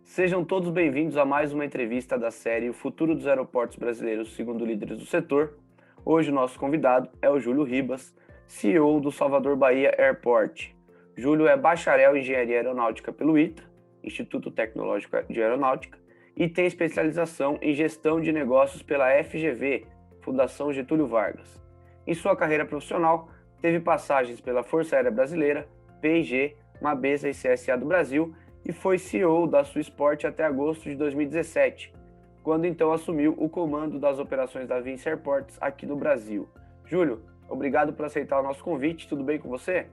Sejam todos bem-vindos a mais uma entrevista da série O Futuro dos Aeroportos Brasileiros segundo líderes do setor. Hoje o nosso convidado é o Júlio Ribas, CEO do Salvador Bahia Airport. Júlio é bacharel em Engenharia Aeronáutica pelo ITA, Instituto Tecnológico de Aeronáutica, e tem especialização em Gestão de Negócios pela FGV, Fundação Getúlio Vargas. Em sua carreira profissional, teve passagens pela Força Aérea Brasileira, P&G, Mabesa e CSA do Brasil, e foi CEO da Suisport até agosto de 2017, quando então assumiu o comando das operações da Vinci Airports aqui no Brasil. Júlio, obrigado por aceitar o nosso convite, tudo bem com você?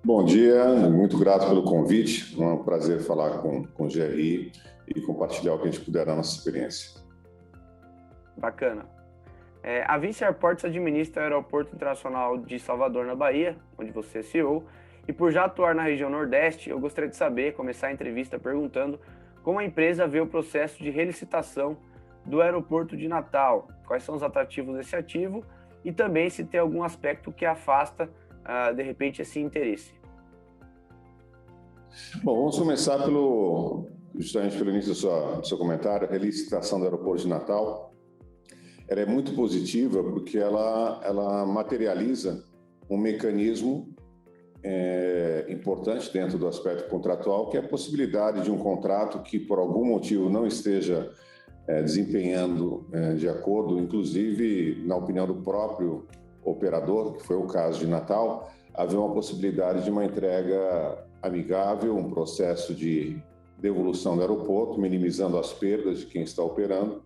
Bom dia, muito grato pelo convite, é um prazer falar com o GRI e compartilhar o que a gente puder da nossa experiência. Bacana. A Vinci Airports administra o Aeroporto Internacional de Salvador, na Bahia, onde você é CEO, e por já atuar na região Nordeste, eu gostaria de saber, começar a entrevista perguntando como a empresa vê o processo de relicitação do aeroporto de Natal, quais são os atrativos desse ativo e também se tem algum aspecto que afasta, de repente, esse interesse. Bom, vamos começar justamente pelo início do seu comentário. A relicitação do aeroporto de Natal, ela é muito positiva porque ela materializa um mecanismo importante dentro do aspecto contratual, que é a possibilidade de um contrato que por algum motivo não esteja desempenhando de acordo, inclusive na opinião do próprio operador, que foi o caso de Natal, haver uma possibilidade de uma entrega amigável, um processo de devolução do aeroporto, minimizando as perdas de quem está operando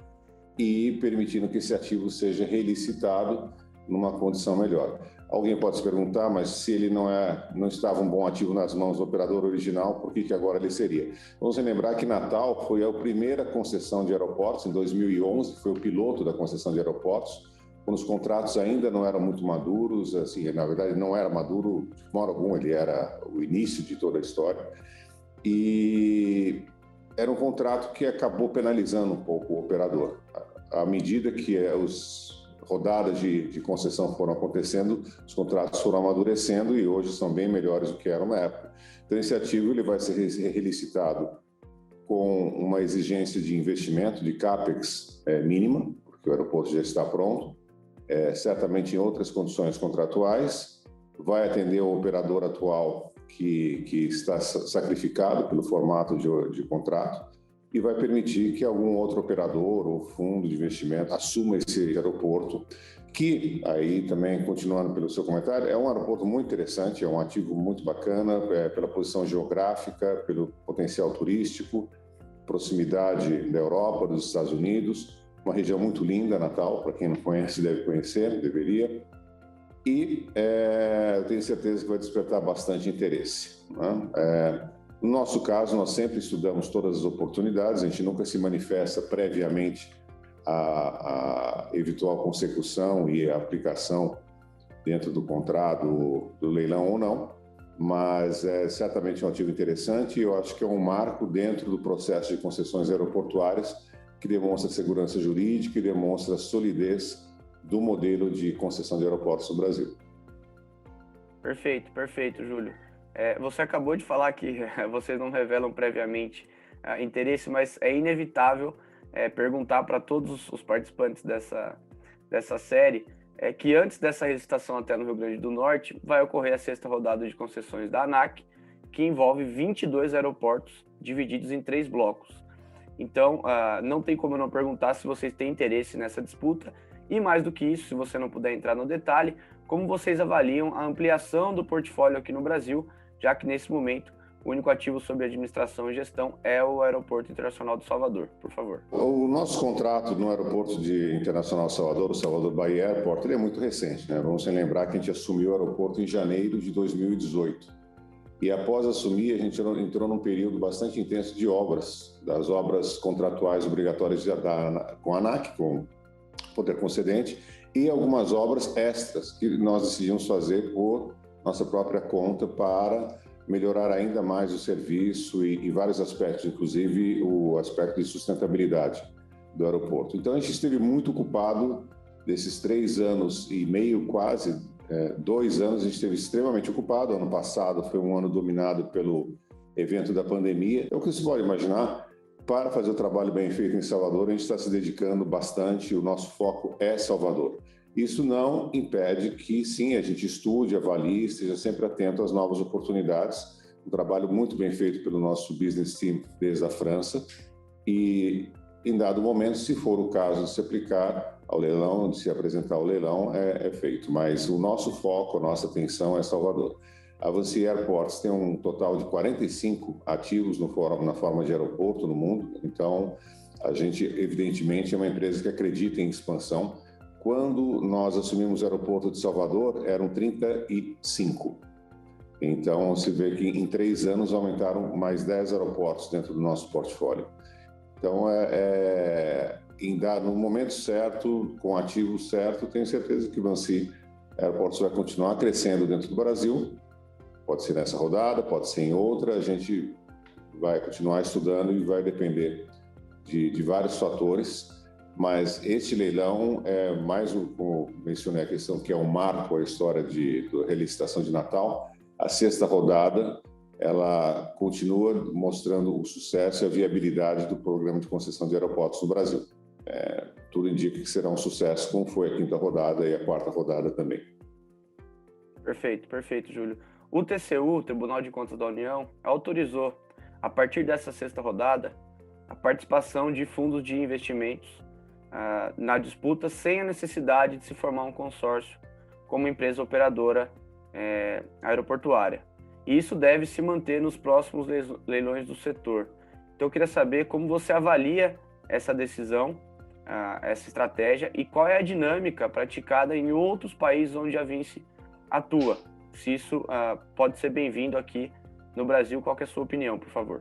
e permitindo que esse ativo seja relicitado numa condição melhor. Alguém pode se perguntar, mas se ele não estava um bom ativo nas mãos do operador original, por que agora ele seria? Vamos lembrar que Natal foi a primeira concessão de aeroportos, em 2011, foi o piloto da concessão de aeroportos, quando os contratos ainda não eram muito maduros, assim, na verdade não era maduro de modo algum, ele era o início de toda a história, e era um contrato que acabou penalizando um pouco o operador. À medida que rodadas de concessão foram acontecendo, os contratos foram amadurecendo e hoje são bem melhores do que eram na época. Então, esse ativo ele vai ser relicitado com uma exigência de investimento, de CAPEX mínima, porque o aeroporto já está pronto, certamente em outras condições contratuais, vai atender o operador atual que está sacrificado pelo formato de contrato, e vai permitir que algum outro operador ou fundo de investimento assuma esse aeroporto, que aí também, continuando pelo seu comentário, é um aeroporto muito interessante, é um ativo muito bacana, pela posição geográfica, pelo potencial turístico, proximidade da Europa, dos Estados Unidos, uma região muito linda, Natal, para quem não conhece deve conhecer, deveria, e eu tenho certeza que vai despertar bastante interesse, né? No nosso caso, nós sempre estudamos todas as oportunidades, a gente nunca se manifesta previamente a eventual consecução e a aplicação dentro do contrato do leilão ou não, mas é certamente um ativo interessante e eu acho que é um marco dentro do processo de concessões aeroportuárias que demonstra segurança jurídica e demonstra solidez do modelo de concessão de aeroportos no Brasil. Perfeito, Júlio. Você acabou de falar que vocês não revelam previamente interesse, mas é inevitável perguntar para todos os participantes dessa série que antes dessa licitação até no Rio Grande do Norte vai ocorrer a 6ª rodada de concessões da ANAC, que envolve 22 aeroportos divididos em 3 blocos. Então, não tem como eu não perguntar se vocês têm interesse nessa disputa e, mais do que isso, se você não puder entrar no detalhe, como vocês avaliam a ampliação do portfólio aqui no Brasil, já que nesse momento o único ativo sob administração e gestão é o Aeroporto Internacional de Salvador, por favor. O nosso contrato no Aeroporto Internacional de Salvador, o Salvador Bahia Airport, ele é muito recente, né? Vamos lembrar que a gente assumiu o aeroporto em janeiro de 2018. E após assumir, a gente entrou num período bastante intenso de obras, das obras contratuais obrigatórias com a ANAC, com o poder concedente, e algumas obras extras que nós decidimos fazer por nossa própria conta para melhorar ainda mais o serviço e vários aspectos, inclusive o aspecto de sustentabilidade do aeroporto. Então, a gente esteve muito ocupado desses 3 anos e meio quase 2 anos a gente esteve extremamente ocupado. Ano passado foi um ano dominado pelo evento da pandemia. Então, o que você pode imaginar, para fazer o trabalho bem feito em Salvador, a gente está se dedicando bastante, o nosso foco é Salvador. Isso não impede que, sim, a gente estude, avalie, esteja sempre atento às novas oportunidades. Um trabalho muito bem feito pelo nosso business team desde a França. E, em dado momento, se for o caso de se aplicar ao leilão, de se apresentar ao leilão, é feito. Mas o nosso foco, a nossa atenção é Salvador. A VINCI Airports tem um total de 45 ativos na forma de aeroporto no mundo. Então, a gente, evidentemente, é uma empresa que acredita em expansão. Quando nós assumimos o aeroporto de Salvador, eram 35. Então, se vê que em 3 anos aumentaram mais 10 aeroportos dentro do nosso portfólio. Então, no momento certo, com o ativo certo, tenho certeza que o VINCI Airports vai continuar crescendo dentro do Brasil. Pode ser nessa rodada, pode ser em outra. A gente vai continuar estudando e vai depender de vários fatores. Mas este leilão é mais, como mencionei a questão, que é um marco, a história da relicitação de Natal. A 6ª rodada, ela continua mostrando o sucesso e a viabilidade do programa de concessão de aeroportos no Brasil. Tudo indica que será um sucesso, como foi a 5ª rodada e a 4ª rodada também. Perfeito, Júlio. O TCU, Tribunal de Contas da União, autorizou, a partir dessa 6ª rodada, a participação de fundos de investimentos na disputa sem a necessidade de se formar um consórcio como empresa operadora aeroportuária. E isso deve se manter nos próximos leilões do setor. Então eu queria saber como você avalia essa decisão, essa estratégia, e qual é a dinâmica praticada em outros países onde a VINCI atua. Se isso pode ser bem-vindo aqui no Brasil, qual que é a sua opinião, por favor?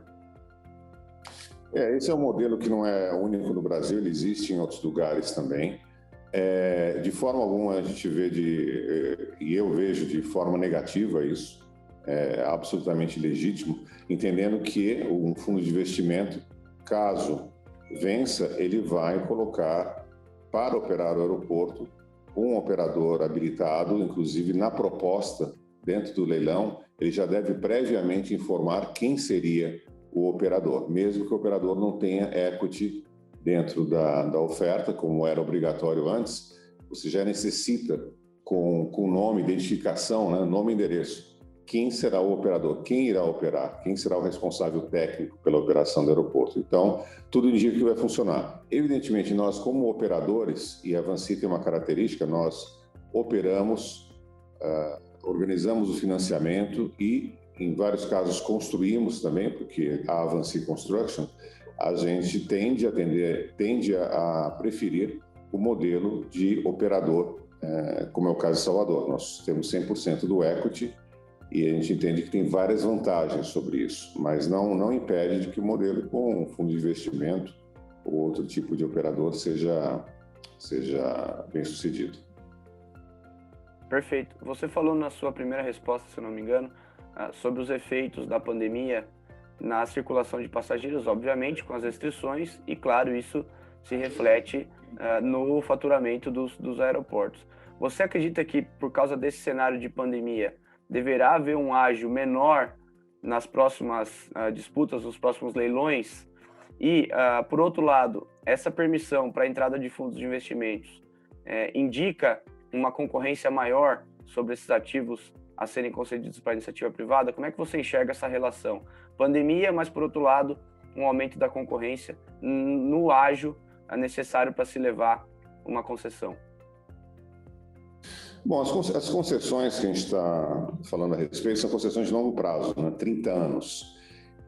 Esse é um modelo que não é único no Brasil, ele existe em outros lugares também. De forma alguma a gente vê e eu vejo de forma negativa isso, absolutamente legítimo, entendendo que um fundo de investimento, caso vença, ele vai colocar para operar o aeroporto um operador habilitado, inclusive na proposta, dentro do leilão, ele já deve previamente informar quem seria o operador, mesmo que o operador não tenha equity dentro da oferta, como era obrigatório antes. Você já necessita, com nome, identificação, né, nome e endereço, quem será o operador, quem irá operar, quem será o responsável técnico pela operação do aeroporto. Então, tudo indica que vai funcionar. Evidentemente, nós como operadores, e a VINCI tem uma característica, nós operamos, organizamos o financiamento e, em vários casos, construímos também, porque a VINCI Construction, a gente tende a preferir o modelo de operador, como é o caso de Salvador. Nós temos 100% do equity e a gente entende que tem várias vantagens sobre isso, mas não impede de que o modelo com um fundo de investimento ou outro tipo de operador seja bem sucedido. Perfeito. Você falou na sua primeira resposta, se eu não me engano, sobre os efeitos da pandemia na circulação de passageiros, obviamente com as restrições, e claro, isso se reflete no faturamento dos aeroportos. Você acredita que, por causa desse cenário de pandemia, deverá haver um ágio menor nas próximas disputas, nos próximos leilões? E, por outro lado, essa permissão para a entrada de fundos de investimentos indica uma concorrência maior sobre esses ativos a serem concedidos para a iniciativa privada? Como é que você enxerga essa relação? Pandemia, mas, por outro lado, um aumento da concorrência no ágio necessário para se levar uma concessão. Bom, as concessões que a gente está falando a respeito são concessões de longo prazo, né? 30 anos.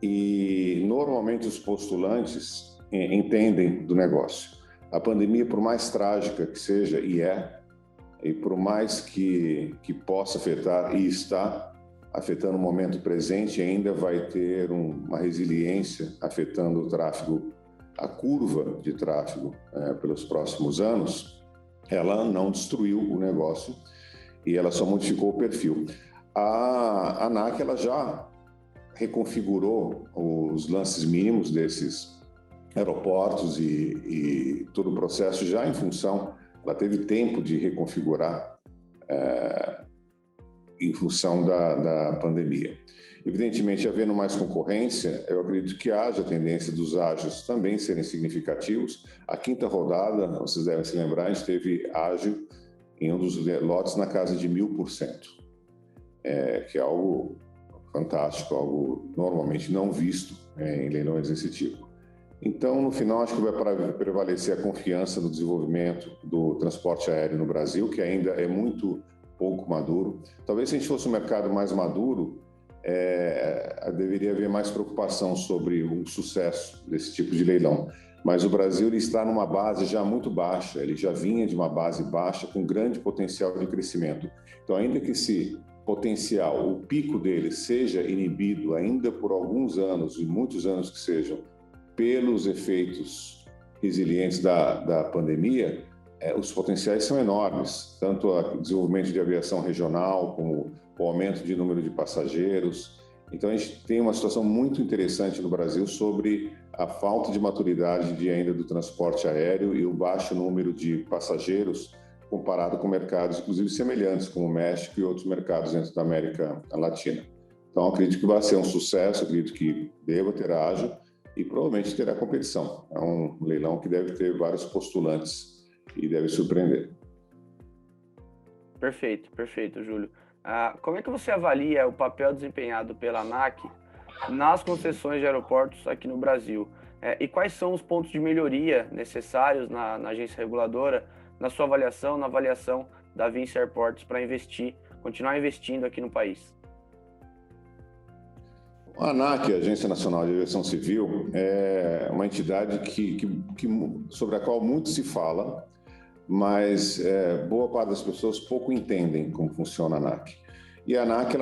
E, normalmente, os postulantes entendem do negócio. A pandemia, por mais trágica que seja, e por mais que possa afetar, e está afetando o momento presente, ainda vai ter uma resiliência afetando o tráfego, a curva de tráfego pelos próximos anos. Ela não destruiu o negócio e ela só modificou o perfil. A ANAC ela já reconfigurou os lances mínimos desses aeroportos e todo o processo já em função. Ela teve tempo de reconfigurar em função da pandemia. Evidentemente, havendo mais concorrência, eu acredito que haja tendência dos ágios também serem significativos. A quinta rodada, vocês devem se lembrar, a gente teve ágio em um dos lotes na casa de 1000%, que é algo fantástico, algo normalmente não visto em leilões desse tipo. Então, no final, acho que vai prevalecer a confiança no desenvolvimento do transporte aéreo no Brasil, que ainda é muito pouco maduro. Talvez se a gente fosse um mercado mais maduro, deveria haver mais preocupação sobre o sucesso desse tipo de leilão. Mas o Brasil ele está numa base já muito baixa, ele já vinha de uma base baixa com grande potencial de crescimento. Então, ainda que esse potencial, o pico dele seja inibido ainda por alguns anos, e muitos anos que sejam, pelos efeitos resilientes da pandemia, os potenciais são enormes, tanto o desenvolvimento de aviação regional, como o aumento de número de passageiros. Então, a gente tem uma situação muito interessante no Brasil sobre a falta de maturidade ainda do transporte aéreo e o baixo número de passageiros comparado com mercados, inclusive semelhantes, como o México e outros mercados dentro da América Latina. Então, acredito que vai ser um sucesso, acredito que deva ter ágio e provavelmente terá competição. É um leilão que deve ter vários postulantes e deve surpreender. Perfeito, Júlio. Como é que você avalia o papel desempenhado pela ANAC nas concessões de aeroportos aqui no Brasil? E quais são os pontos de melhoria necessários na agência reguladora, na sua avaliação, na avaliação da Vinci Airports para continuar investindo aqui no país? A ANAC, a Agência Nacional de Aviação Civil, é uma entidade sobre a qual muito se fala, mas boa parte das pessoas pouco entendem como funciona a ANAC. E a ANAC,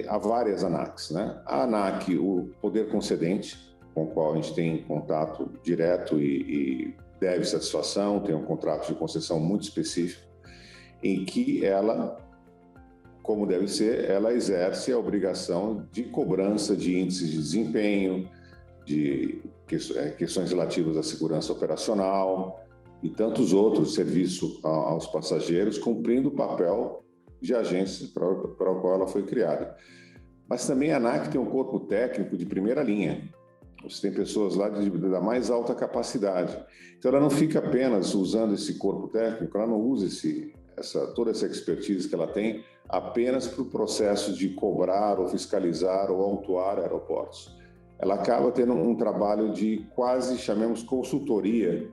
há várias ANACs, né? A ANAC, o poder concedente, com o qual a gente tem contato direto e deve satisfação, tem um contrato de concessão muito específico, em que ela, como deve ser, ela exerce a obrigação de cobrança de índices de desempenho, de questões relativas à segurança operacional e tantos outros serviços aos passageiros, cumprindo o papel de agência para o qual ela foi criada. Mas também a ANAC tem um corpo técnico de primeira linha. Você tem pessoas lá da mais alta capacidade. Então, ela não fica apenas usando esse corpo técnico, ela não usa toda essa expertise que ela tem apenas para o processo de cobrar ou fiscalizar ou autuar aeroportos. Ela acaba tendo um trabalho de quase, chamemos, consultoria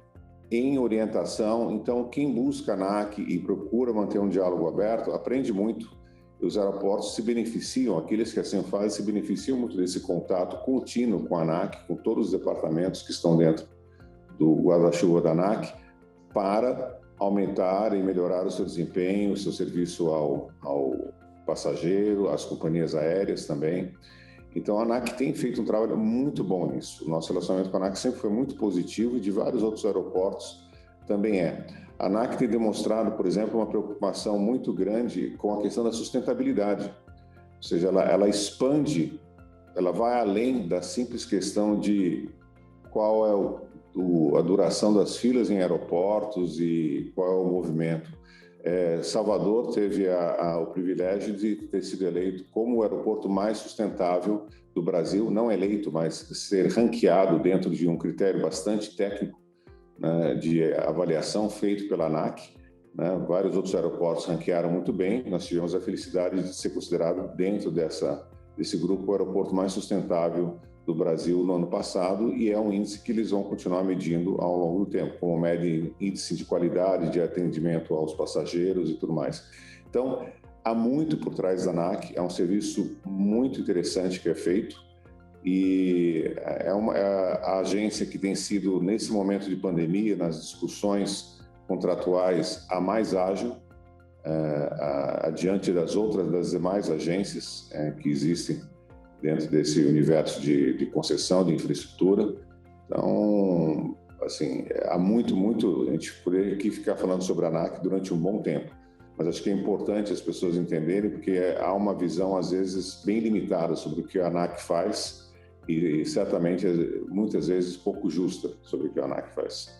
em orientação. Então, quem busca a ANAC e procura manter um diálogo aberto, aprende muito. Os aeroportos se beneficiam, aqueles que assim fazem, se beneficiam muito desse contato contínuo com a ANAC, com todos os departamentos que estão dentro do guarda-chuva da ANAC, para aumentar e melhorar o seu desempenho, o seu serviço ao passageiro, às companhias aéreas também. Então, a ANAC tem feito um trabalho muito bom nisso. O nosso relacionamento com a ANAC sempre foi muito positivo e de vários outros aeroportos também é. A ANAC tem demonstrado, por exemplo, uma preocupação muito grande com a questão da sustentabilidade. Ou seja, ela expande, ela vai além da simples questão de qual é a duração das filas em aeroportos e qual é o movimento. Salvador teve o privilégio de ter sido eleito como o aeroporto mais sustentável do Brasil, não eleito, mas ser ranqueado dentro de um critério bastante técnico, né, de avaliação feito pela ANAC. Né? Vários outros aeroportos ranquearam muito bem. Nós tivemos a felicidade de ser considerado dentro desse grupo o aeroporto mais sustentável do Brasil no ano passado, e é um índice que eles vão continuar medindo ao longo do tempo, como mede índice de qualidade de atendimento aos passageiros e tudo mais. Então, há muito por trás da ANAC, é um serviço muito interessante que é feito, e é a agência que tem sido, nesse momento de pandemia, nas discussões contratuais, a mais ágil, adiante das demais agências que existem dentro desse universo de concessão, de infraestrutura. Então, assim, há muito, a gente poderia aqui ficar falando sobre a ANAC durante um bom tempo, mas acho que é importante as pessoas entenderem, porque há uma visão, às vezes, bem limitada sobre o que a ANAC faz e certamente, muitas vezes, pouco justa sobre o que a ANAC faz.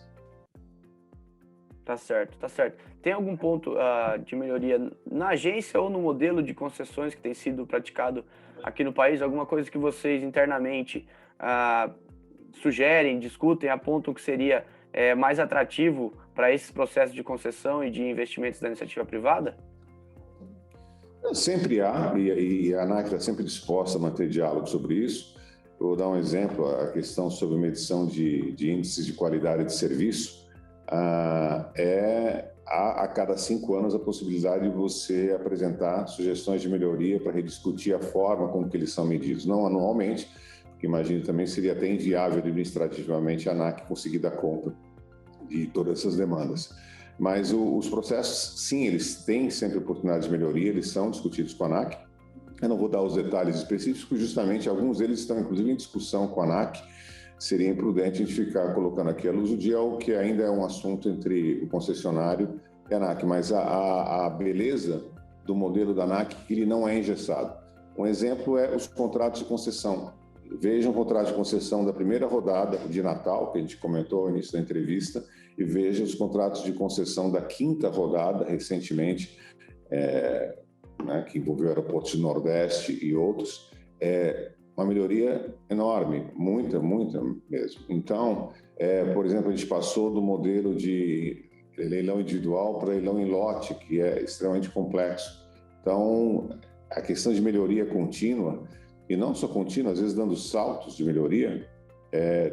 Tá certo, tá certo. Tem algum ponto de melhoria na agência ou no modelo de concessões que tem sido praticado aqui no país? Alguma coisa que vocês internamente ah, sugerem, discutem, apontam que seria mais atrativo para esses processos de concessão e de investimentos da iniciativa privada? Sempre há, e a ANAC está sempre disposta a manter diálogo sobre isso. Eu vou dar um exemplo, a questão sobre medição de índices de qualidade de serviço. A cada 5 anos a possibilidade de você apresentar sugestões de melhoria para rediscutir a forma como que eles são medidos, não anualmente, porque imagino também seria até inviável administrativamente a ANAC conseguir dar conta de todas essas demandas. Mas os processos, sim, eles têm sempre oportunidade de melhoria, eles são discutidos com a ANAC. Eu não vou dar os detalhes específicos, porque justamente alguns deles estão, inclusive, em discussão com a ANAC. Seria imprudente a gente ficar colocando aqui à luz do dia o que ainda é um assunto entre o concessionário e a ANAC. Mas a beleza do modelo da ANAC, ele não é engessado. Um exemplo é os contratos de concessão. Vejam o contrato de concessão da primeira rodada de Natal, que a gente comentou no início da entrevista, e veja os contratos de concessão da 5ª rodada, recentemente, que envolveu aeroportos do Nordeste e outros. Uma melhoria enorme, muita mesmo. Então, por exemplo, a gente passou do modelo de leilão individual para leilão em lote, que é extremamente complexo. Então, a questão de melhoria contínua, e não só contínua, às vezes dando saltos de melhoria,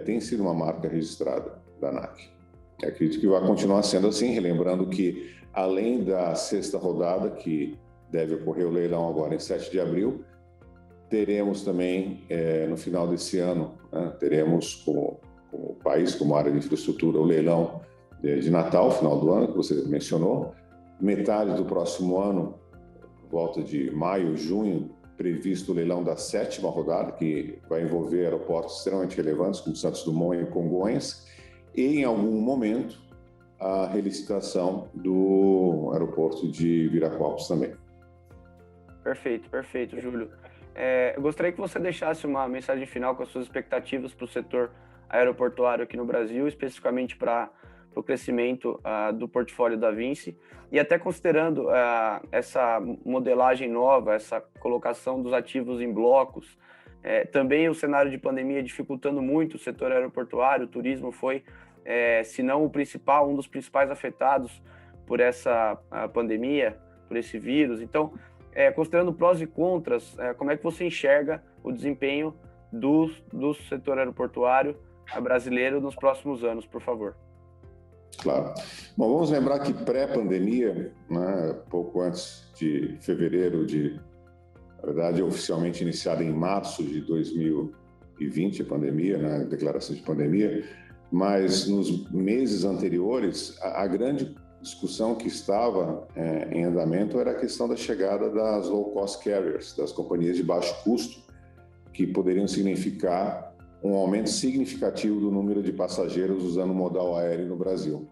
tem sido uma marca registrada da ANAC. Eu acredito que vai continuar sendo assim, relembrando que, além da 6ª rodada, que deve ocorrer o leilão agora em 7 de abril, teremos também, no final desse ano, teremos como país, como área de infraestrutura, o leilão de Natal, final do ano, que você mencionou. Metade do próximo ano, volta de maio, junho, previsto o leilão da 7ª rodada, que vai envolver aeroportos extremamente relevantes, como Santos Dumont e Congonhas, e, em algum momento, a relicitação do aeroporto de Viracopos também. Perfeito, Júlio. Eu gostaria que você deixasse uma mensagem final com as suas expectativas para o setor aeroportuário aqui no Brasil, especificamente para o crescimento do portfólio da Vinci, e até considerando essa modelagem nova, essa colocação dos ativos em blocos, também o cenário de pandemia dificultando muito o setor aeroportuário. O turismo foi, se não o principal, um dos principais afetados por essa pandemia, por esse vírus. Então, considerando prós e contras, como é que você enxerga o desempenho do setor aeroportuário brasileiro nos próximos anos, por favor? Claro. Bom, vamos lembrar que pré-pandemia, pouco antes de fevereiro na verdade, oficialmente iniciada em março de 2020, a pandemia, a declaração de pandemia, mas nos meses anteriores, a grande discussão que estava em andamento era a questão da chegada das low-cost carriers, das companhias de baixo custo, que poderiam significar um aumento significativo do número de passageiros usando o modal aéreo no Brasil.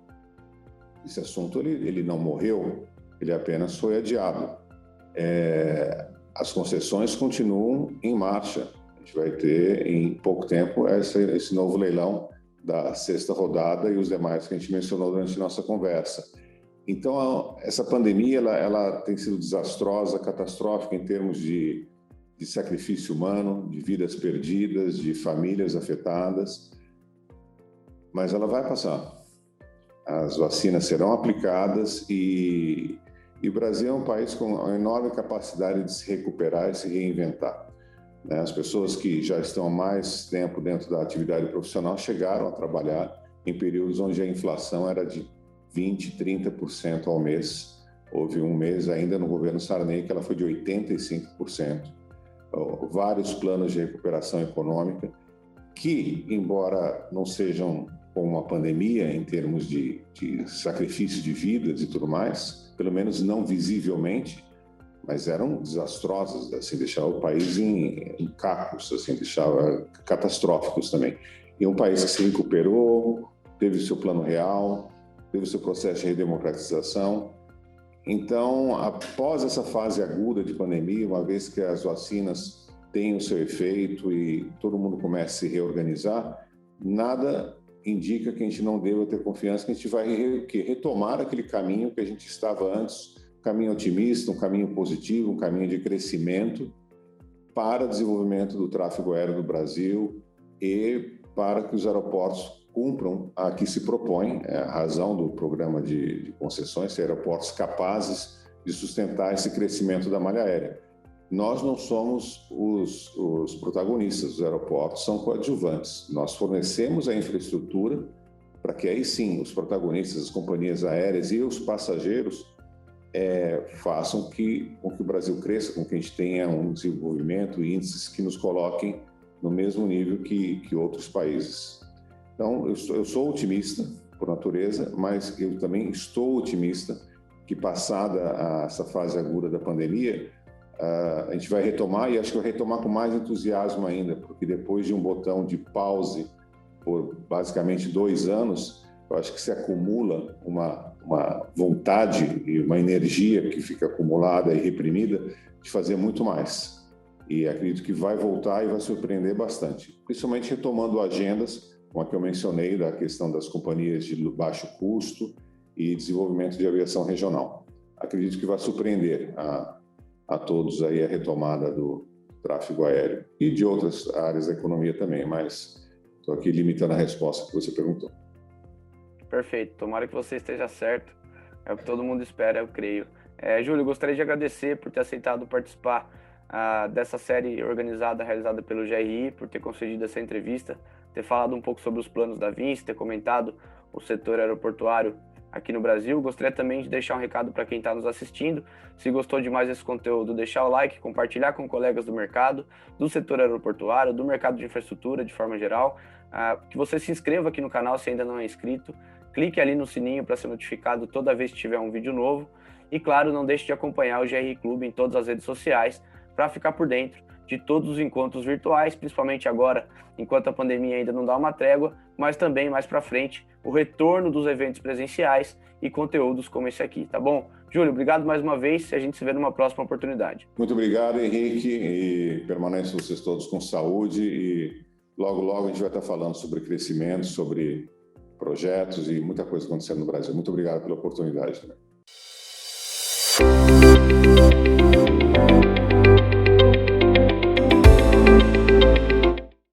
Esse assunto ele não morreu, ele apenas foi adiado. As concessões continuam em marcha. A gente vai ter, em pouco tempo, esse novo leilão da 6ª rodada e os demais que a gente mencionou durante nossa conversa. Então, essa pandemia ela tem sido desastrosa, catastrófica em termos de sacrifício humano, de vidas perdidas, de famílias afetadas, mas ela vai passar. As vacinas serão aplicadas e o Brasil é um país com uma enorme capacidade de se recuperar e se reinventar. As pessoas que já estão há mais tempo dentro da atividade profissional chegaram a trabalhar em períodos onde a inflação era de 20%, 30% ao mês. Houve um mês ainda no governo Sarney que ela foi de 85%. Vários planos de recuperação econômica que, embora não sejam como uma pandemia em termos de sacrifício de vidas e tudo mais, pelo menos não visivelmente, mas eram desastrosas, assim, deixava o país em cacos, assim, deixava catastróficos também. E um país que se recuperou, teve o seu plano real, teve o seu processo de redemocratização. Então, após essa fase aguda de pandemia, uma vez que as vacinas têm o seu efeito e todo mundo começa a se reorganizar, nada indica que a gente não deva ter confiança, que a gente vai retomar aquele caminho que a gente estava antes, um caminho otimista, um caminho positivo, um caminho de crescimento para desenvolvimento do tráfego aéreo no Brasil e para que os aeroportos cumpram a que se propõe, a razão do programa de concessões, ser aeroportos capazes de sustentar esse crescimento da malha aérea. Nós não somos os protagonistas, os aeroportos são coadjuvantes. Nós fornecemos a infraestrutura para que aí sim os protagonistas, as companhias aéreas e os passageiros façam com que o Brasil cresça, com que a gente tenha um desenvolvimento e índices que nos coloquem no mesmo nível que outros países. Então, eu sou otimista por natureza, mas eu também estou otimista que, passada essa fase aguda da pandemia, a gente vai retomar, e acho que vai retomar com mais entusiasmo ainda, porque depois de um botão de pause por basicamente 2 anos, eu acho que se acumula uma vontade e uma energia que fica acumulada e reprimida de fazer muito mais. E acredito que vai voltar e vai surpreender bastante, principalmente retomando agendas, como a que eu mencionei, da questão das companhias de baixo custo e desenvolvimento de aviação regional. Acredito que vai surpreender a todos aí a retomada do tráfego aéreo e de outras áreas da economia também, mas estou aqui limitando a resposta que você perguntou. Perfeito, tomara que você esteja certo, é o que todo mundo espera, eu creio. Júlio, gostaria de agradecer por ter aceitado participar dessa série organizada, realizada pelo GRI, por ter concedido essa entrevista, ter falado um pouco sobre os planos da Vinci, ter comentado o setor aeroportuário aqui no Brasil. Gostaria também de deixar um recado para quem está nos assistindo. Se gostou de mais desse conteúdo, deixar o like, compartilhar com colegas do mercado, do setor aeroportuário, do mercado de infraestrutura de forma geral. Que você se inscreva aqui no canal se ainda não é inscrito. Clique ali no sininho para ser notificado toda vez que tiver um vídeo novo. E claro, não deixe de acompanhar o GRI Clube em todas as redes sociais para ficar por dentro de todos os encontros virtuais, principalmente agora, enquanto a pandemia ainda não dá uma trégua, mas também mais para frente, o retorno dos eventos presenciais e conteúdos como esse aqui, tá bom? Júlio, obrigado mais uma vez e a gente se vê numa próxima oportunidade. Muito obrigado, Henrique, e permaneçam vocês todos com saúde e logo a gente vai estar falando sobre crescimento, sobre projetos e muita coisa acontecendo no Brasil. Muito obrigado pela oportunidade.